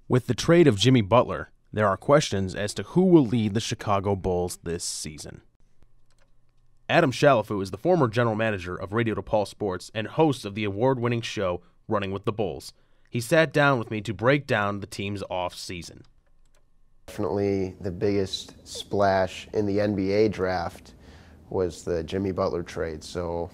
With the trade of Jimmy Butler, there are questions as to who will lead the Chicago Bulls this season. Adam Shalafu is the former general manager of Radio DePaul Sports and host of the award-winning show Running with the Bulls. He sat down with me to break down the team's off-season. Definitely the biggest splash in the NBA draft was the Jimmy Butler trade. So,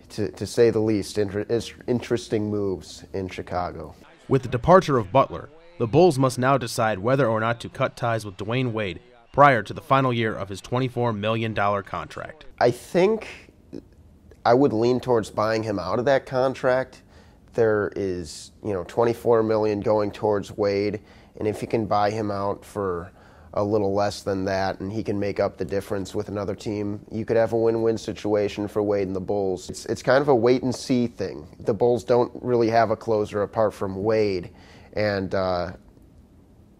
to say the least, interesting moves in Chicago. With the departure of Butler, the Bulls must now decide whether or not to cut ties with Dwayne Wade prior to the final year of his $24 million contract. I think I would lean towards buying him out of that contract. There is, $24 million going towards Wade, and if you can buy him out for a little less than that and he can make up the difference with another team, you could have a win-win situation for Wade and the Bulls. It's kind of a wait-and-see thing. The Bulls don't really have a closer apart from Wade, and I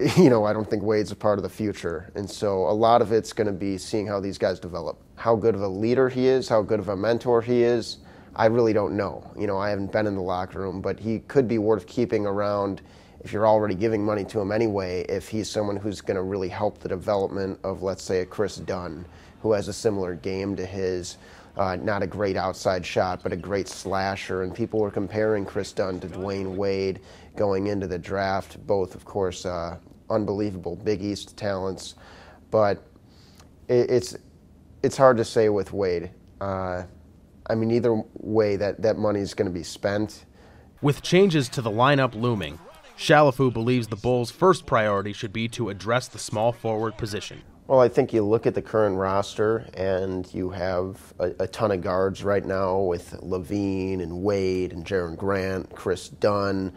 don't think Wade's a part of the future. And so a lot of it's going to be seeing how these guys develop. How good of a leader he is, how good of a mentor he is, I really don't know. I haven't been in the locker room, but he could be worth keeping around if you're already giving money to him anyway, if he's someone who's going to really help the development of, let's say, a Chris Dunn, who has a similar game to his. Not a great outside shot, but a great slasher. And people were comparing Chris Dunn to Dwayne Wade going into the draft. Both, of course, unbelievable Big East talents. But it's hard to say with Wade. Either way, that money's going to be spent. With changes to the lineup looming, Shalafu believes the Bulls' first priority should be to address the small forward position. Well, I think you look at the current roster, and you have a ton of guards right now with Levine and Wade and Jaren Grant, Chris Dunn.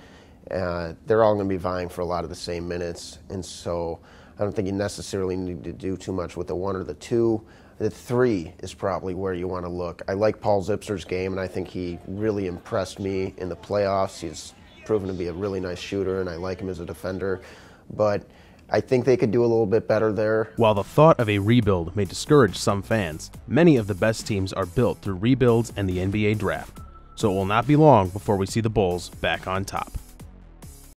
They're all going to be vying for a lot of the same minutes, and so I don't think you necessarily need to do too much with the one or the two. The three is probably where you want to look. I like Paul Zipser's game, and I think he really impressed me in the playoffs. He's proven to be a really nice shooter, and I like him as a defender. But I think they could do a little bit better there. While the thought of a rebuild may discourage some fans, many of the best teams are built through rebuilds and the NBA draft. So it will not be long before we see the Bulls back on top.